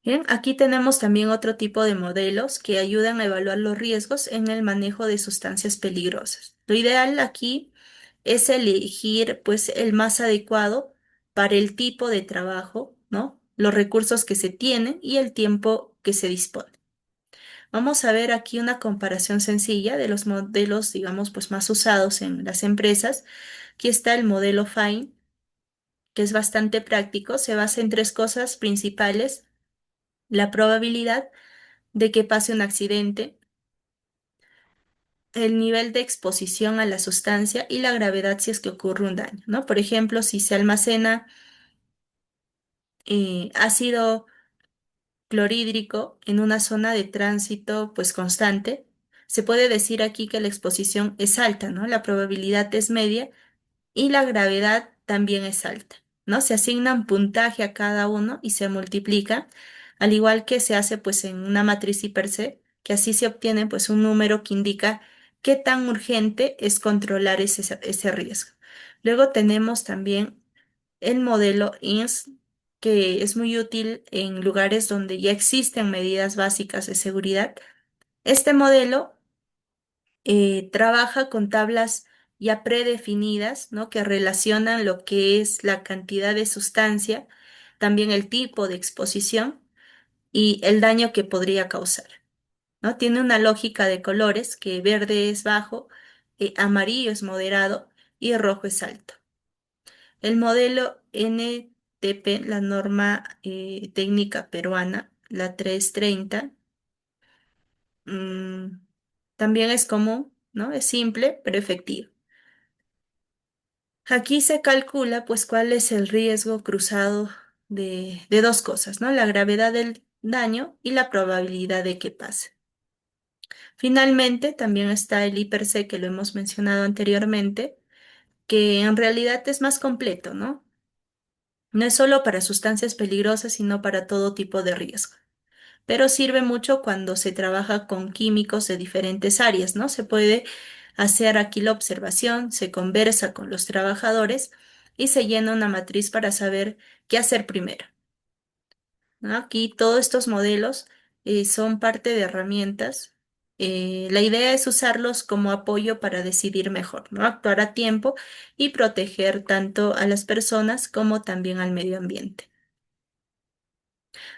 Bien, aquí tenemos también otro tipo de modelos que ayudan a evaluar los riesgos en el manejo de sustancias peligrosas. Lo ideal aquí es elegir pues el más adecuado para el tipo de trabajo, ¿no? Los recursos que se tienen y el tiempo que se dispone. Vamos a ver aquí una comparación sencilla de los modelos, digamos, pues más usados en las empresas. Aquí está el modelo FINE, que es bastante práctico. Se basa en tres cosas principales: la probabilidad de que pase un accidente, el nivel de exposición a la sustancia y la gravedad si es que ocurre un daño, ¿no? Por ejemplo, si se almacena ácido clorhídrico en una zona de tránsito pues constante, se puede decir aquí que la exposición es alta, ¿no? La probabilidad es media y la gravedad también es alta, ¿no? Se asigna un puntaje a cada uno y se multiplica, al igual que se hace pues en una matriz per se, que así se obtiene pues un número que indica qué tan urgente es controlar ese riesgo. Luego tenemos también el modelo INS, que es muy útil en lugares donde ya existen medidas básicas de seguridad. Este modelo trabaja con tablas ya predefinidas, ¿no? Que relacionan lo que es la cantidad de sustancia, también el tipo de exposición y el daño que podría causar, ¿no? Tiene una lógica de colores que verde es bajo, amarillo es moderado y rojo es alto. El modelo NTP, la norma técnica peruana, la 330, mm, también es común, ¿no? Es simple, pero efectivo. Aquí se calcula, pues, cuál es el riesgo cruzado de dos cosas, ¿no? La gravedad del daño y la probabilidad de que pase. Finalmente, también está el IPRC, que lo hemos mencionado anteriormente, que en realidad es más completo, ¿no? No es solo para sustancias peligrosas, sino para todo tipo de riesgo. Pero sirve mucho cuando se trabaja con químicos de diferentes áreas, ¿no? Se puede hacer aquí la observación, se conversa con los trabajadores y se llena una matriz para saber qué hacer primero, ¿no? Aquí todos estos modelos son parte de herramientas. La idea es usarlos como apoyo para decidir mejor, ¿no? Actuar a tiempo y proteger tanto a las personas como también al medio ambiente.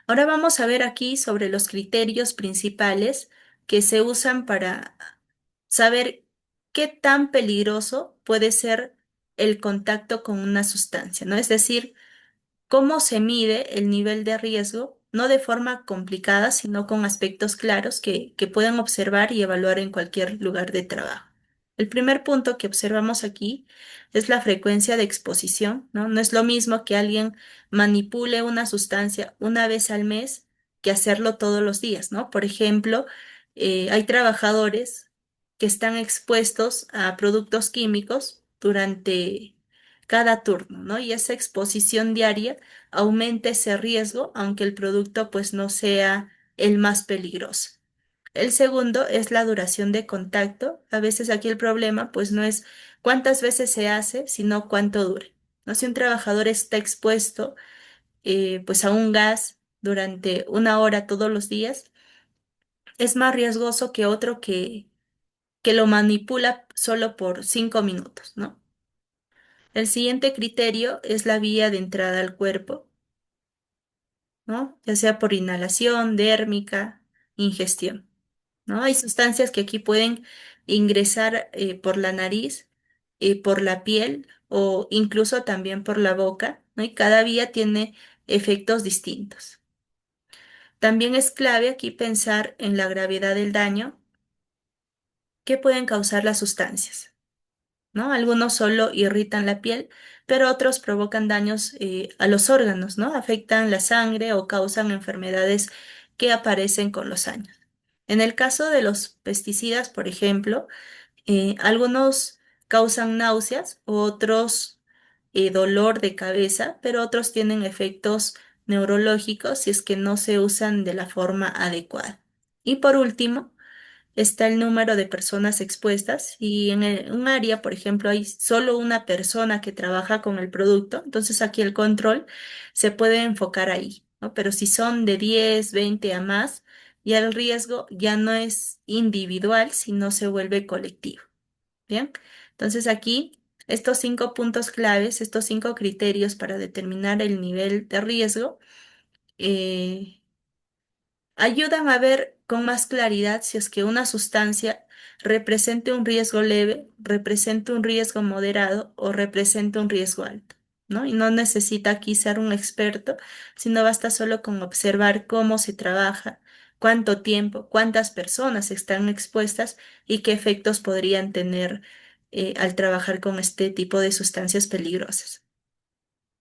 Ahora vamos a ver aquí sobre los criterios principales que se usan para saber qué tan peligroso puede ser el contacto con una sustancia, ¿no? Es decir, cómo se mide el nivel de riesgo, no de forma complicada, sino con aspectos claros que pueden observar y evaluar en cualquier lugar de trabajo. El primer punto que observamos aquí es la frecuencia de exposición, ¿no? No es lo mismo que alguien manipule una sustancia una vez al mes que hacerlo todos los días, ¿no? Por ejemplo, hay trabajadores que están expuestos a productos químicos durante cada turno, ¿no? Y esa exposición diaria aumenta ese riesgo, aunque el producto pues no sea el más peligroso. El segundo es la duración de contacto. A veces aquí el problema pues no es cuántas veces se hace, sino cuánto dure, ¿no? Si un trabajador está expuesto pues a un gas durante una hora todos los días, es más riesgoso que otro que lo manipula solo por 5 minutos, ¿no? El siguiente criterio es la vía de entrada al cuerpo, ¿no? Ya sea por inhalación, dérmica, ingestión, ¿no? Hay sustancias que aquí pueden ingresar por la nariz, por la piel o incluso también por la boca, ¿no? Y cada vía tiene efectos distintos. También es clave aquí pensar en la gravedad del daño que pueden causar las sustancias, ¿no? Algunos solo irritan la piel, pero otros provocan daños a los órganos, ¿no? Afectan la sangre o causan enfermedades que aparecen con los años. En el caso de los pesticidas, por ejemplo, algunos causan náuseas, otros dolor de cabeza, pero otros tienen efectos neurológicos si es que no se usan de la forma adecuada. Y por último, está el número de personas expuestas y en un área, por ejemplo, hay solo una persona que trabaja con el producto, entonces aquí el control se puede enfocar ahí, ¿no? Pero si son de 10, 20 a más, ya el riesgo ya no es individual, sino se vuelve colectivo. Bien, entonces aquí estos 5 puntos claves, estos 5 criterios para determinar el nivel de riesgo, eh, ayudan a ver con más claridad si es que una sustancia representa un riesgo leve, representa un riesgo moderado o representa un riesgo alto, ¿no? Y no necesita aquí ser un experto, sino basta solo con observar cómo se trabaja, cuánto tiempo, cuántas personas están expuestas y qué efectos podrían tener al trabajar con este tipo de sustancias peligrosas.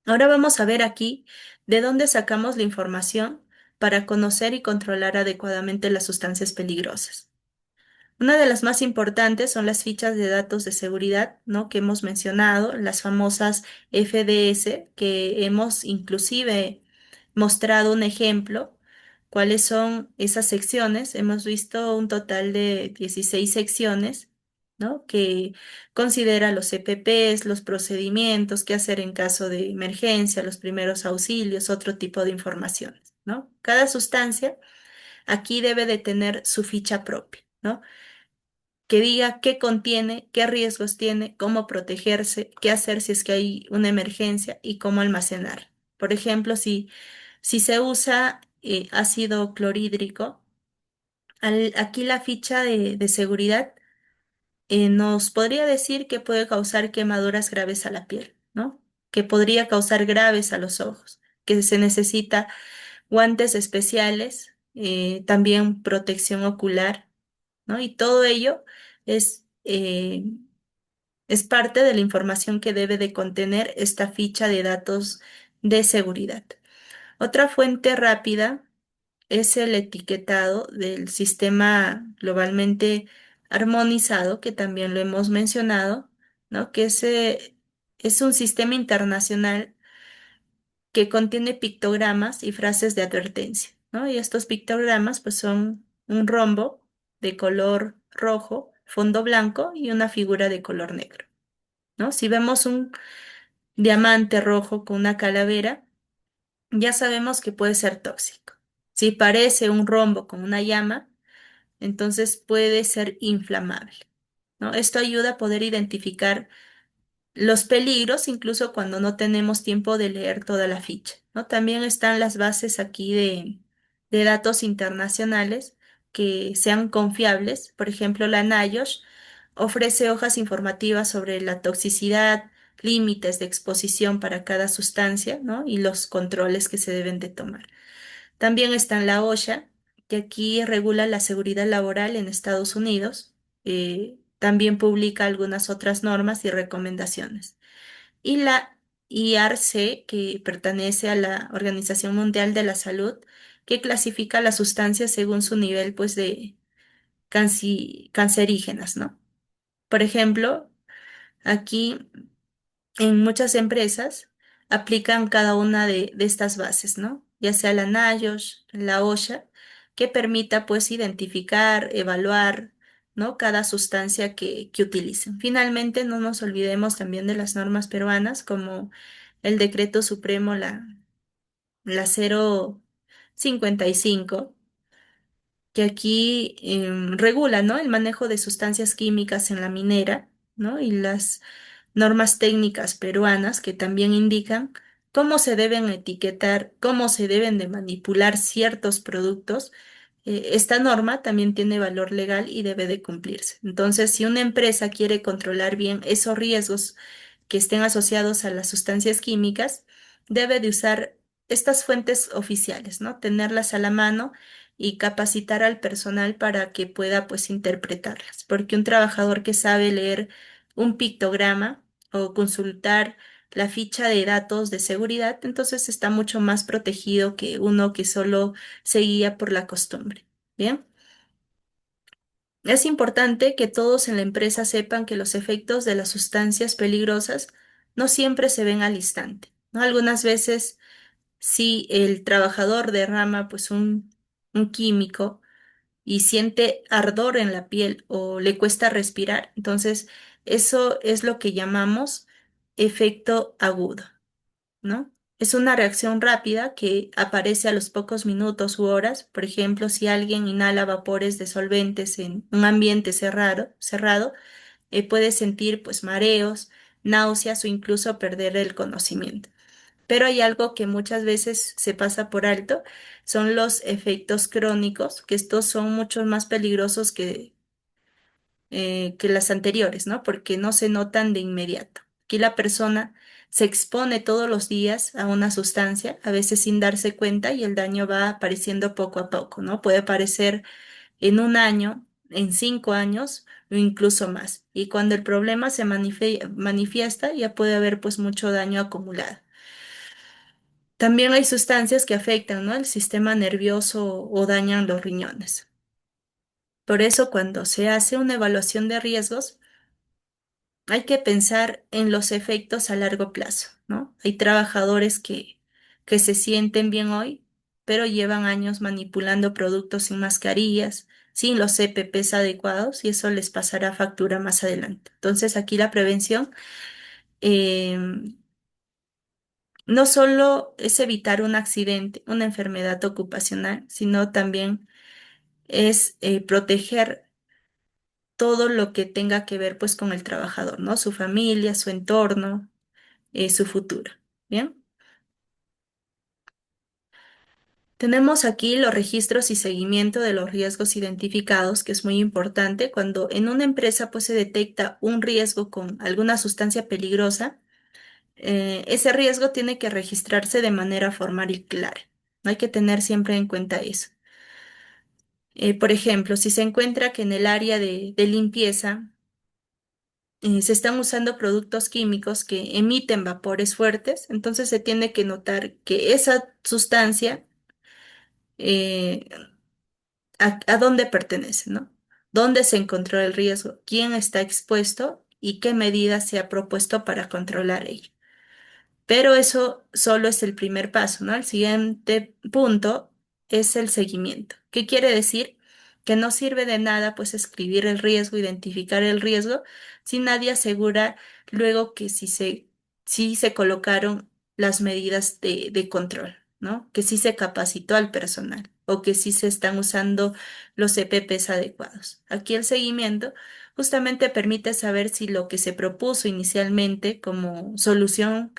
Ahora vamos a ver aquí de dónde sacamos la información para conocer y controlar adecuadamente las sustancias peligrosas. Una de las más importantes son las fichas de datos de seguridad, ¿no? Que hemos mencionado, las famosas FDS, que hemos inclusive mostrado un ejemplo. ¿Cuáles son esas secciones? Hemos visto un total de 16 secciones, ¿no? Que considera los EPPs, los procedimientos, qué hacer en caso de emergencia, los primeros auxilios, otro tipo de informaciones, ¿no? Cada sustancia aquí debe de tener su ficha propia, ¿no? Que diga qué contiene, qué riesgos tiene, cómo protegerse, qué hacer si es que hay una emergencia y cómo almacenar. Por ejemplo, si se usa ácido clorhídrico, aquí la ficha de seguridad nos podría decir que puede causar quemaduras graves a la piel, ¿no? Que podría causar graves a los ojos, que se necesita guantes especiales, también protección ocular, ¿no? Y todo ello es parte de la información que debe de contener esta ficha de datos de seguridad. Otra fuente rápida es el etiquetado del sistema globalmente armonizado, que también lo hemos mencionado, ¿no? Que es un sistema internacional que contiene pictogramas y frases de advertencia, ¿no? Y estos pictogramas pues son un rombo de color rojo, fondo blanco y una figura de color negro, ¿no? Si vemos un diamante rojo con una calavera, ya sabemos que puede ser tóxico. Si parece un rombo con una llama, entonces puede ser inflamable, ¿no? Esto ayuda a poder identificar los peligros, incluso cuando no tenemos tiempo de leer toda la ficha, ¿no? También están las bases aquí de datos internacionales que sean confiables. Por ejemplo, la NIOSH ofrece hojas informativas sobre la toxicidad, límites de exposición para cada sustancia, ¿no? Y los controles que se deben de tomar. También está la OSHA, que aquí regula la seguridad laboral en Estados Unidos. También publica algunas otras normas y recomendaciones. Y la IARC, que pertenece a la Organización Mundial de la Salud, que clasifica las sustancias según su nivel, pues, de cancerígenas, ¿no? Por ejemplo, aquí en muchas empresas aplican cada una de estas bases, ¿no? Ya sea la NIOSH, la OSHA, que permita pues identificar, evaluar, ¿no? Cada sustancia que utilicen. Finalmente, no nos olvidemos también de las normas peruanas, como el Decreto Supremo, la 055, que aquí regula, ¿no? El manejo de sustancias químicas en la minera, ¿no? Y las normas técnicas peruanas que también indican cómo se deben etiquetar, cómo se deben de manipular ciertos productos. Esta norma también tiene valor legal y debe de cumplirse. Entonces, si una empresa quiere controlar bien esos riesgos que estén asociados a las sustancias químicas, debe de usar estas fuentes oficiales, ¿no? Tenerlas a la mano y capacitar al personal para que pueda, pues, interpretarlas. Porque un trabajador que sabe leer un pictograma o consultar la ficha de datos de seguridad, entonces está mucho más protegido que uno que solo se guía por la costumbre. Bien, es importante que todos en la empresa sepan que los efectos de las sustancias peligrosas no siempre se ven al instante, ¿no? Algunas veces, si el trabajador derrama pues un químico y siente ardor en la piel o le cuesta respirar, entonces eso es lo que llamamos efecto agudo, ¿no? Es una reacción rápida que aparece a los pocos minutos u horas. Por ejemplo, si alguien inhala vapores de solventes en un ambiente cerrado, puede sentir pues mareos, náuseas o incluso perder el conocimiento. Pero hay algo que muchas veces se pasa por alto, son los efectos crónicos, que estos son mucho más peligrosos que las anteriores, ¿no? Porque no se notan de inmediato. Aquí la persona se expone todos los días a una sustancia, a veces sin darse cuenta, y el daño va apareciendo poco a poco, ¿no? Puede aparecer en un año, en 5 años o incluso más. Y cuando el problema se manifiesta, ya puede haber pues mucho daño acumulado. También hay sustancias que afectan, ¿no? El sistema nervioso o dañan los riñones. Por eso, cuando se hace una evaluación de riesgos, hay que pensar en los efectos a largo plazo, ¿no? Hay trabajadores que se sienten bien hoy, pero llevan años manipulando productos sin mascarillas, sin los EPPs adecuados, y eso les pasará factura más adelante. Entonces, aquí la prevención eh, no solo es evitar un accidente, una enfermedad ocupacional, sino también es proteger todo lo que tenga que ver pues con el trabajador, ¿no? Su familia, su entorno, su futuro. Bien, tenemos aquí los registros y seguimiento de los riesgos identificados, que es muy importante. Cuando en una empresa pues se detecta un riesgo con alguna sustancia peligrosa, ese riesgo tiene que registrarse de manera formal y clara. No hay que tener siempre en cuenta eso. Por ejemplo, si se encuentra que en el área de limpieza se están usando productos químicos que emiten vapores fuertes, entonces se tiene que notar que esa sustancia, eh, a dónde pertenece, ¿no? ¿Dónde se encontró el riesgo? ¿Quién está expuesto? ¿Y qué medidas se ha propuesto para controlar ello? Pero eso solo es el primer paso, ¿no? El siguiente punto es el seguimiento. ¿Qué quiere decir? Que no sirve de nada, pues, escribir el riesgo, identificar el riesgo, si nadie asegura luego que si se colocaron las medidas de control, ¿no? Que sí se capacitó al personal o que sí se están usando los EPPs adecuados. Aquí el seguimiento justamente permite saber si lo que se propuso inicialmente como solución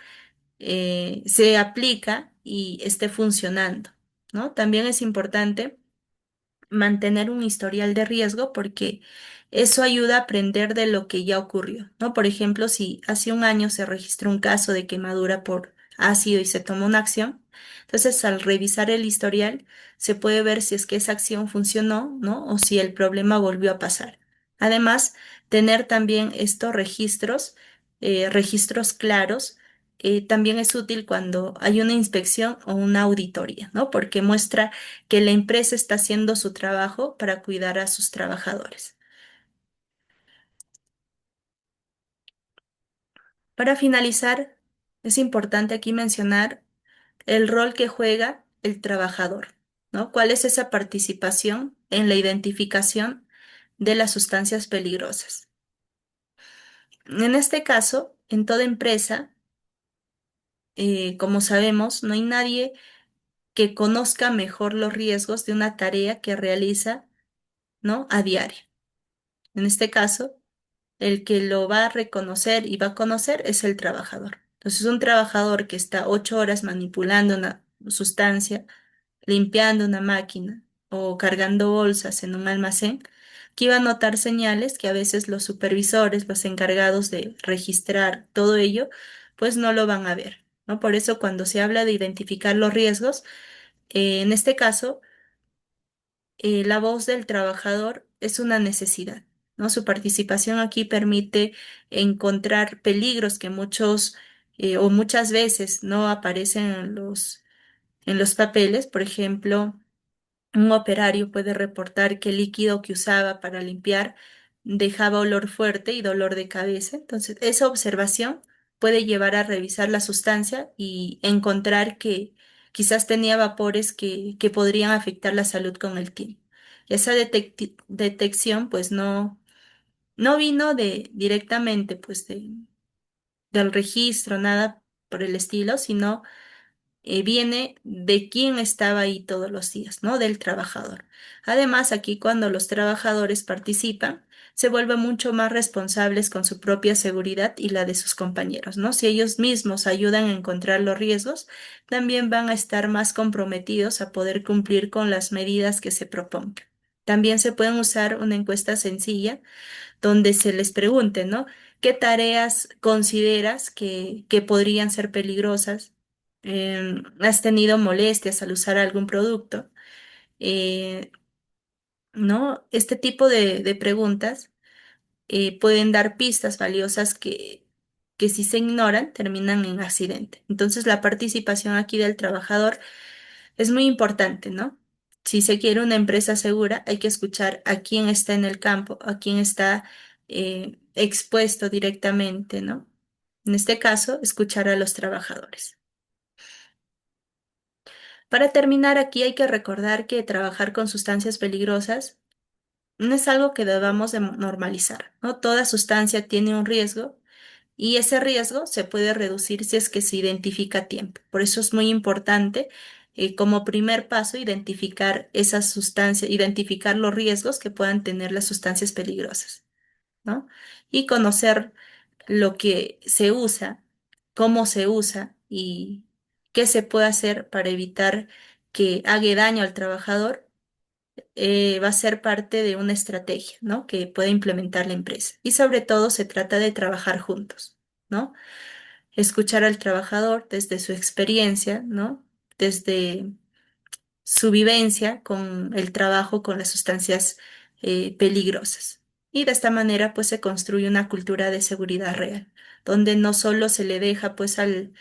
se aplica y esté funcionando, ¿no? También es importante mantener un historial de riesgo porque eso ayuda a aprender de lo que ya ocurrió, ¿no? Por ejemplo, si hace un año se registró un caso de quemadura por ácido y se tomó una acción, entonces al revisar el historial se puede ver si es que esa acción funcionó, ¿no? O si el problema volvió a pasar. Además, tener también estos registros, registros claros, también es útil cuando hay una inspección o una auditoría, ¿no? Porque muestra que la empresa está haciendo su trabajo para cuidar a sus trabajadores. Para finalizar, es importante aquí mencionar el rol que juega el trabajador, ¿no? ¿Cuál es esa participación en la identificación de las sustancias peligrosas? En este caso, en toda empresa, como sabemos, no hay nadie que conozca mejor los riesgos de una tarea que realiza, ¿no? A diario. En este caso, el que lo va a reconocer y va a conocer es el trabajador. Entonces, un trabajador que está 8 horas manipulando una sustancia, limpiando una máquina o cargando bolsas en un almacén, que iba a notar señales que a veces los supervisores, los encargados de registrar todo ello, pues no lo van a ver, ¿no? Por eso, cuando se habla de identificar los riesgos, en este caso, la voz del trabajador es una necesidad, ¿no? Su participación aquí permite encontrar peligros que muchos o muchas veces no aparecen en los papeles. Por ejemplo, un operario puede reportar que el líquido que usaba para limpiar dejaba olor fuerte y dolor de cabeza. Entonces, esa observación puede llevar a revisar la sustancia y encontrar que quizás tenía vapores que podrían afectar la salud con el tiempo. Esa detección, pues, no vino directamente, pues, del registro, nada por el estilo, sino viene de quién estaba ahí todos los días, ¿no? Del trabajador. Además, aquí cuando los trabajadores participan, se vuelven mucho más responsables con su propia seguridad y la de sus compañeros, ¿no? Si ellos mismos ayudan a encontrar los riesgos, también van a estar más comprometidos a poder cumplir con las medidas que se propongan. También se pueden usar una encuesta sencilla donde se les pregunte, ¿no? ¿Qué tareas consideras que podrían ser peligrosas? ¿Has tenido molestias al usar algún producto? Eh, ¿No? Este tipo de preguntas pueden dar pistas valiosas que si se ignoran terminan en accidente. Entonces, la participación aquí del trabajador es muy importante, ¿no? Si se quiere una empresa segura, hay que escuchar a quién está en el campo, a quién está expuesto directamente, ¿no? En este caso, escuchar a los trabajadores. Para terminar, aquí hay que recordar que trabajar con sustancias peligrosas no es algo que debamos de normalizar, ¿no? Toda sustancia tiene un riesgo y ese riesgo se puede reducir si es que se identifica a tiempo. Por eso es muy importante, como primer paso, identificar esas sustancias, identificar los riesgos que puedan tener las sustancias peligrosas, ¿no? Y conocer lo que se usa, cómo se usa y qué se puede hacer para evitar que haga daño al trabajador. Va a ser parte de una estrategia, ¿no? Que puede implementar la empresa. Y sobre todo se trata de trabajar juntos, ¿no? Escuchar al trabajador desde su experiencia, ¿no? Desde su vivencia con el trabajo con las sustancias peligrosas. y de esta manera pues se construye una cultura de seguridad real, donde no solo se le deja pues al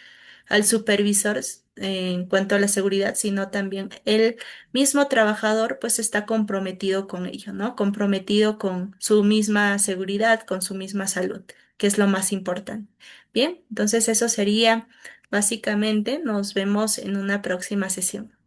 supervisor en cuanto a la seguridad, sino también el mismo trabajador pues está comprometido con ello, ¿no? Comprometido con su misma seguridad, con su misma salud, que es lo más importante. Bien, entonces eso sería básicamente. Nos vemos en una próxima sesión.